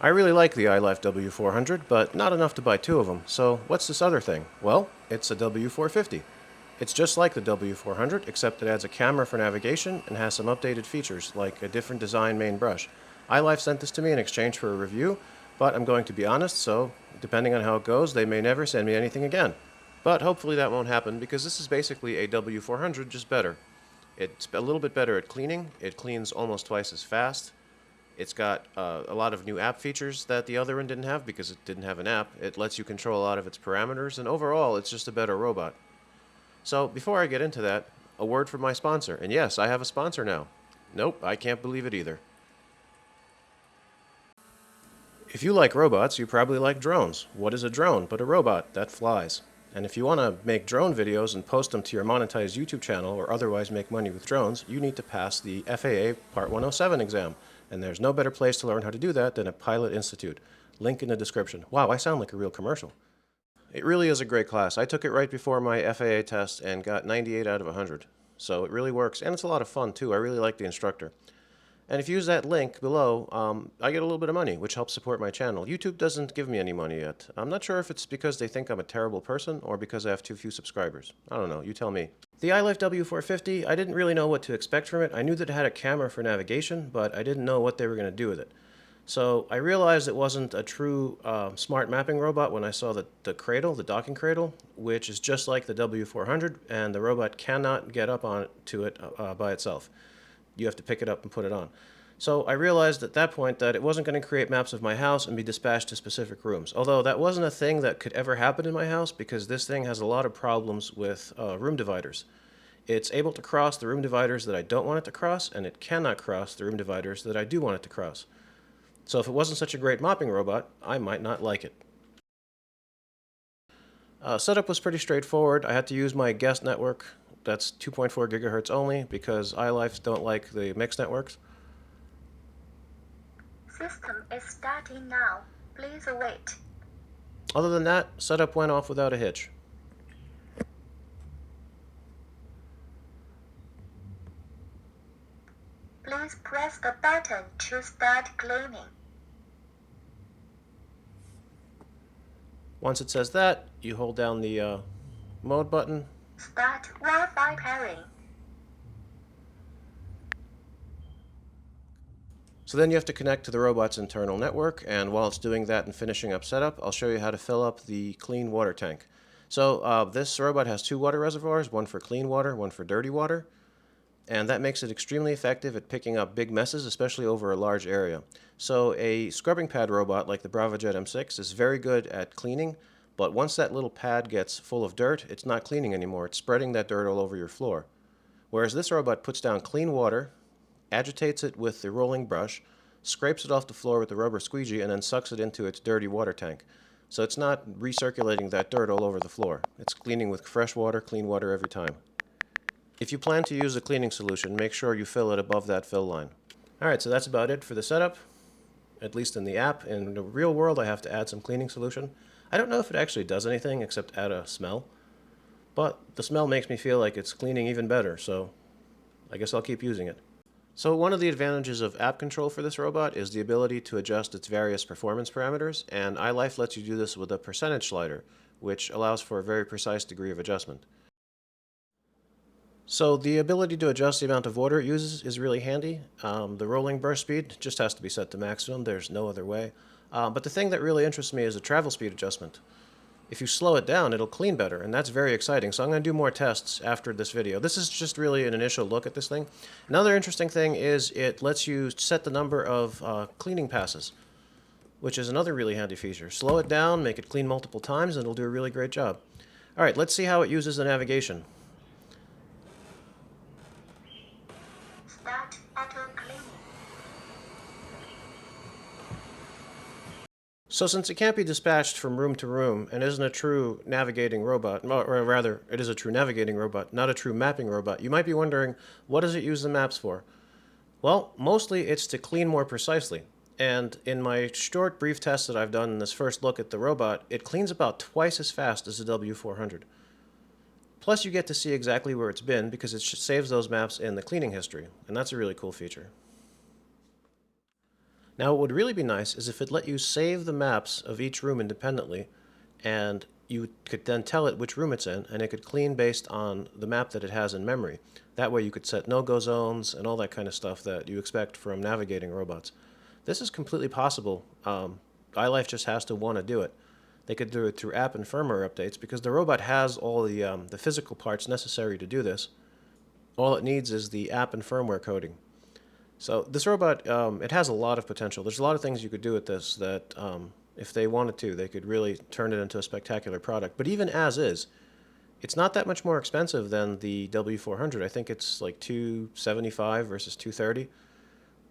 I really like the iLife W400, but not enough to buy two of them, so what's this other thing? Well, it's a W450. It's just like the W400, except it adds a camera for navigation and has some updated features, like a different design main brush. iLife sent this to me in exchange for a review, but I'm going to be honest, so depending on how it goes, they may never send me anything again. But hopefully that won't happen, because this is basically a W400, just better. It's a little bit better at cleaning. It cleans almost twice as fast. It's got a lot of new app features that the other one didn't have because it didn't have an app. It lets you control a lot of its parameters, and overall, it's just a better robot. So, before I get into that, a word from my sponsor. And yes, I have a sponsor now. Nope, I can't believe it either. If you like robots, you probably like drones. What is a drone but a robot that flies? And if you want to make drone videos and post them to your monetized YouTube channel or otherwise make money with drones, you need to pass the FAA Part 107 exam. And there's no better place to learn how to do that than at Pilot Institute. Link in the description. Wow, I sound like a real commercial. It really is a great class. I took it right before my FAA test and got 98 out of 100. So it really works, and it's a lot of fun too. I really like the instructor. And if you use that link below, I get a little bit of money, which helps support my channel. YouTube doesn't give me any money yet. I'm not sure if it's because they think I'm a terrible person or because I have too few subscribers. I don't know, you tell me. The iLife W450, I didn't really know what to expect from it. I knew that it had a camera for navigation, but I didn't know what they were going to do with it. So I realized it wasn't a true smart mapping robot when I saw the cradle, the docking cradle, which is just like the W400, and the robot cannot get up onto it by itself. You have to pick it up and put it on. So I realized at that point that it wasn't going to create maps of my house and be dispatched to specific rooms. Although that wasn't a thing that could ever happen in my house because this thing has a lot of problems with room dividers. It's able to cross the room dividers that I don't want it to cross, and it cannot cross the room dividers that I do want it to cross. So if it wasn't such a great mopping robot, I might not like it. Setup was pretty straightforward. I had to use my guest network. That's 2.4 gigahertz only because iLifes don't like the mixed networks. System is starting now. Please wait. Other than that, setup went off without a hitch. Please press the button to start cleaning. Once it says that, you hold down the mode button. Start Wi-Fi pairing. So then you have to connect to the robot's internal network, and while it's doing that and finishing up setup, I'll show you how to fill up the clean water tank. So this robot has two water reservoirs, one for clean water, one for dirty water, and that makes it extremely effective at picking up big messes, especially over a large area. So a scrubbing pad robot like the BravoJet M6 is very good at cleaning, but once that little pad gets full of dirt, it's not cleaning anymore. It's spreading that dirt all over your floor. Whereas this robot puts down clean water, agitates it with the rolling brush, scrapes it off the floor with the rubber squeegee, and then sucks it into its dirty water tank. So it's not recirculating that dirt all over the floor. It's cleaning with fresh water, clean water every time. If you plan to use a cleaning solution, make sure you fill it above that fill line. Alright, so that's about it for the setup, at least in the app. In the real world, I have to add some cleaning solution. I don't know if it actually does anything except add a smell, but the smell makes me feel like it's cleaning even better, so I guess I'll keep using it. So one of the advantages of app control for this robot is the ability to adjust its various performance parameters, and iLife lets you do this with a percentage slider, which allows for a very precise degree of adjustment. So the ability to adjust the amount of water it uses is really handy. The rolling burst speed just has to be set to maximum. There's no other way. But the thing that really interests me is the travel speed adjustment. If you slow it down, it'll clean better, and that's very exciting. So I'm going to do more tests after this video. This is just really an initial look at this thing. Another interesting thing is it lets you set the number of cleaning passes, which is another really handy feature. Slow it down, make it clean multiple times, and it'll do a really great job. All right, let's see how it uses the navigation. Start auto cleaning. So since it can't be dispatched from room to room and isn't a true navigating robot, or rather, it is a true navigating robot, not a true mapping robot, you might be wondering, what does it use the maps for? Well, mostly it's to clean more precisely. And in my short, brief test that I've done in this first look at the robot, it cleans about twice as fast as the W400. Plus, you get to see exactly where it's been because it saves those maps in the cleaning history, and that's a really cool feature. Now, what would really be nice is if it let you save the maps of each room independently, and you could then tell it which room it's in, and it could clean based on the map that it has in memory. That way you could set no-go zones and all that kind of stuff that you expect from navigating robots. This is completely possible. iLife just has to want to do it. They could do it through app and firmware updates because the robot has all the physical parts necessary to do this. All it needs is the app and firmware coding. So this robot, it has a lot of potential. There's a lot of things you could do with this that, if they wanted to, they could really turn it into a spectacular product. But even as is, it's not that much more expensive than the W400. I think it's like $275 versus $230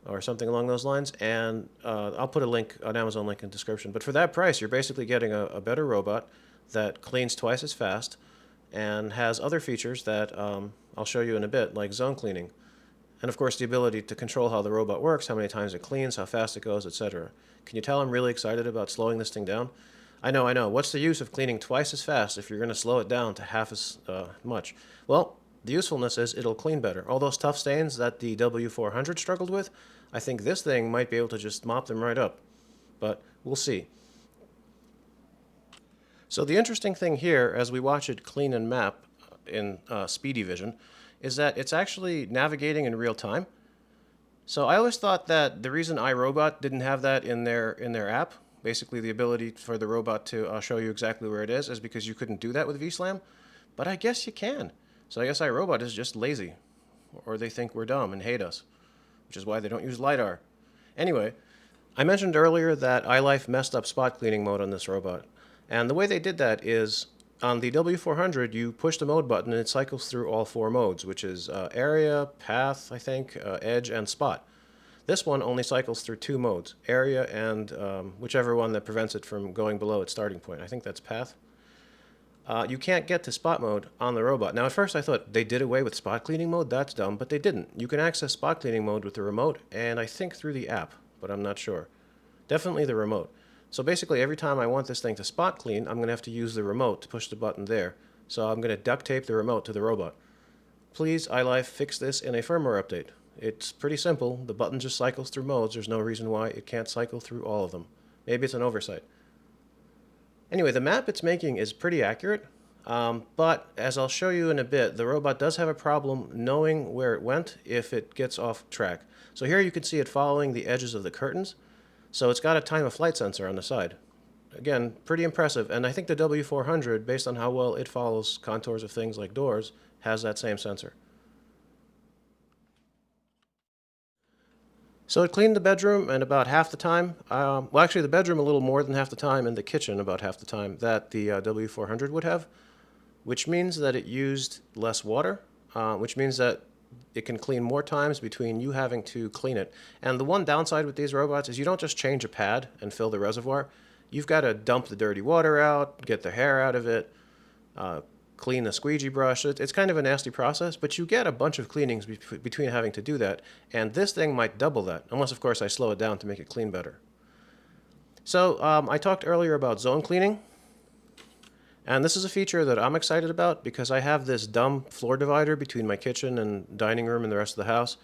or something along those lines. And I'll put a link, an Amazon link in the description. But for that price, you're basically getting a better robot that cleans twice as fast and has other features that I'll show you in a bit, like zone cleaning. And of course, the ability to control how the robot works, how many times it cleans, how fast it goes, etc. Can you tell I'm really excited about slowing this thing down? I know, I know. What's the use of cleaning twice as fast if you're going to slow it down to half as much? Well, the usefulness is it'll clean better. All those tough stains that the W400 struggled with, I think this thing might be able to just mop them right up. But we'll see. So the interesting thing here, as we watch it clean and map in Speedy Vision, is that it's actually navigating in real time. So I always thought that the reason iRobot didn't have that in their app, basically the ability for the robot to show you exactly where it is because you couldn't do that with vSlam. But I guess you can. So I guess iRobot is just lazy, or they think we're dumb and hate us, which is why they don't use LiDAR. Anyway, I mentioned earlier that iLife messed up spot cleaning mode on this robot. And the way they did that is on the W400, you push the mode button and it cycles through all four modes, which is area, path, I think, edge, and spot. This one only cycles through two modes, area and whichever one that prevents it from going below its starting point. I think that's path. You can't get to spot mode on the robot. Now, at first I thought they did away with spot cleaning mode. That's dumb, but they didn't. You can access spot cleaning mode with the remote and I think through the app, but I'm not sure. Definitely the remote. So basically, every time I want this thing to spot clean, I'm going to have to use the remote to push the button there. So I'm going to duct tape the remote to the robot. Please, iLife, fix this in a firmware update. It's pretty simple. The button just cycles through modes. There's no reason why it can't cycle through all of them. Maybe it's an oversight. Anyway, the map it's making is pretty accurate, but as I'll show you in a bit, the robot does have a problem knowing where it went if it gets off track. So here you can see it following the edges of the curtains. So it's got a time of flight sensor on the side. Again, pretty impressive, and I think the W400, based on how well it follows contours of things like doors, has that same sensor. So it cleaned the bedroom and about half the time, well actually the bedroom a little more than half the time, and the kitchen about half the time that the W400 would have, which means that it used less water, which means that it can clean more times between you having to clean it. And the one downside with these robots is you don't just change a pad and fill the reservoir. You've got to dump the dirty water out, get the hair out of it, clean the squeegee brush. It's kind of a nasty process, but you get a bunch of cleanings between having to do that. And this thing might double that, unless of course I slow it down to make it clean better. So I talked earlier about zone cleaning. And this is a feature that I'm excited about because I have this dumb floor divider between my kitchen and dining room and the rest of the house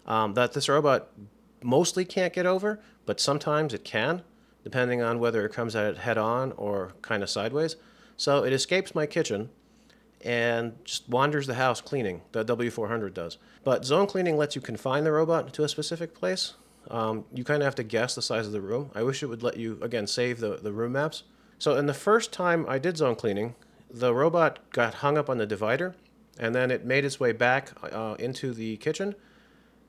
that this robot mostly can't get over, but sometimes it can, depending on whether it comes at it head on or kind of sideways. So it escapes my kitchen and just wanders the house cleaning. The W400 does. But zone cleaning lets you confine the robot to a specific place. You kind of have to guess the size of the room. I wish it would let you, again, save the room maps. So in the first time I did zone cleaning, the robot got hung up on the divider, and then it made its way back into the kitchen,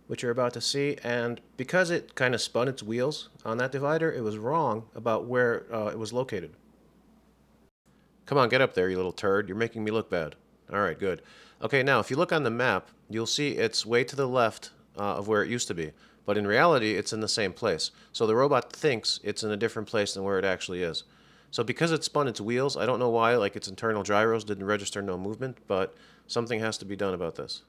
which you're about to see, and because it kind of spun its wheels on that divider, it was wrong about where it was located. Come on, get up there, you little turd. You're making me look bad. All right, good. Okay, now, if you look on the map, you'll see it's way to the left of where it used to be, but in reality, it's in the same place. So the robot thinks it's in a different place than where it actually is. So because it spun its wheels, I don't know why, like its internal gyros didn't register no movement, but something has to be done about this.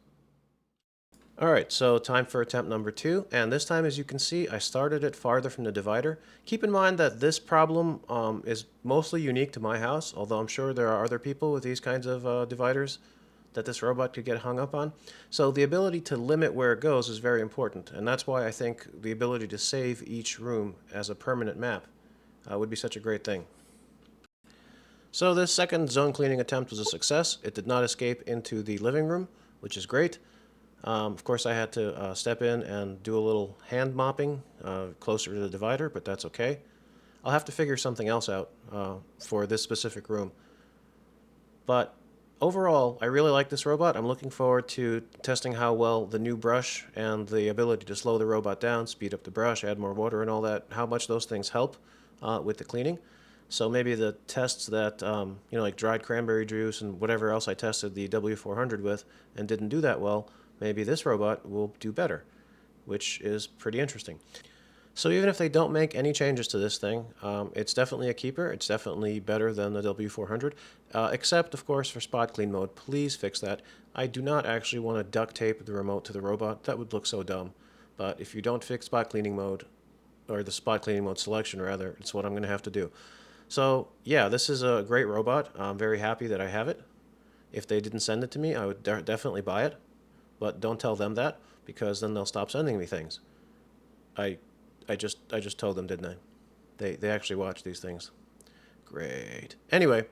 Alright, so time for attempt number 2, and this time, as you can see, I started it farther from the divider. Keep in mind that this problem is mostly unique to my house, although I'm sure there are other people with these kinds of dividers that this robot could get hung up on. So the ability to limit where it goes is very important, and that's why I think the ability to save each room as a permanent map would be such a great thing. So this second zone cleaning attempt was a success. It did not escape into the living room, which is great. Of course, I had to step in and do a little hand mopping closer to the divider, but that's okay. I'll have to figure something else out for this specific room. But overall, I really like this robot. I'm looking forward to testing how well the new brush and the ability to slow the robot down, speed up the brush, add more water and all that, how much those things help with the cleaning. So maybe the tests that, like dried cranberry juice and whatever else I tested the W400 with and didn't do that well, maybe this robot will do better, which is pretty interesting. So even if they don't make any changes to this thing, it's definitely a keeper. It's definitely better than the W400, except, of course, for spot clean mode. Please fix that. I do not actually want to duct tape the remote to the robot. That would look so dumb. But if you don't fix spot cleaning mode, or the spot cleaning mode selection, rather, it's what I'm going to have to do. So, yeah, this is a great robot. I'm very happy that I have it. If they didn't send it to me, I would definitely buy it. But don't tell them that, because then they'll stop sending me things. I just told them, didn't I? They actually watch these things. Great. Anyway,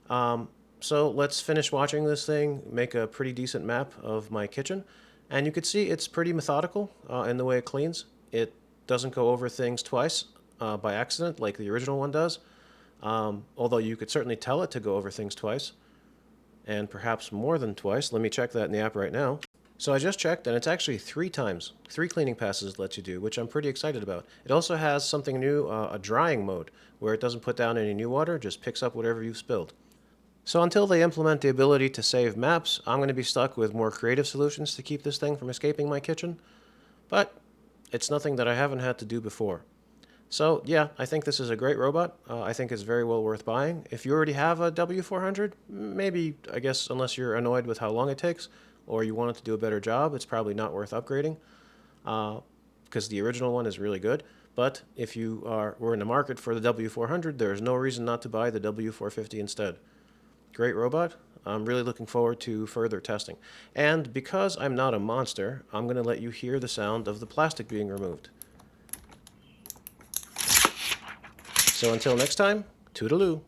so let's finish watching this thing, make a pretty decent map of my kitchen. And you can see it's pretty methodical in the way it cleans. It doesn't go over things twice by accident like the original one does. Although you could certainly tell it to go over things twice, and perhaps more than twice. Let me check that in the app right now. So I just checked, and it's actually 3 times. 3 cleaning passes it lets you do, which I'm pretty excited about. It also has something new, a drying mode, where it doesn't put down any new water, just picks up whatever you've spilled. So until they implement the ability to save maps, I'm going to be stuck with more creative solutions to keep this thing from escaping my kitchen. But it's nothing that I haven't had to do before. So yeah, I think this is a great robot. I think it's very well worth buying. If you already have a W400, maybe, I guess, unless you're annoyed with how long it takes, or you want it to do a better job, it's probably not worth upgrading, because the original one is really good. But if you were in the market for the W400, there is no reason not to buy the W450 instead. Great robot. I'm really looking forward to further testing. And because I'm not a monster, I'm going to let you hear the sound of the plastic being removed. So until next time, toodaloo.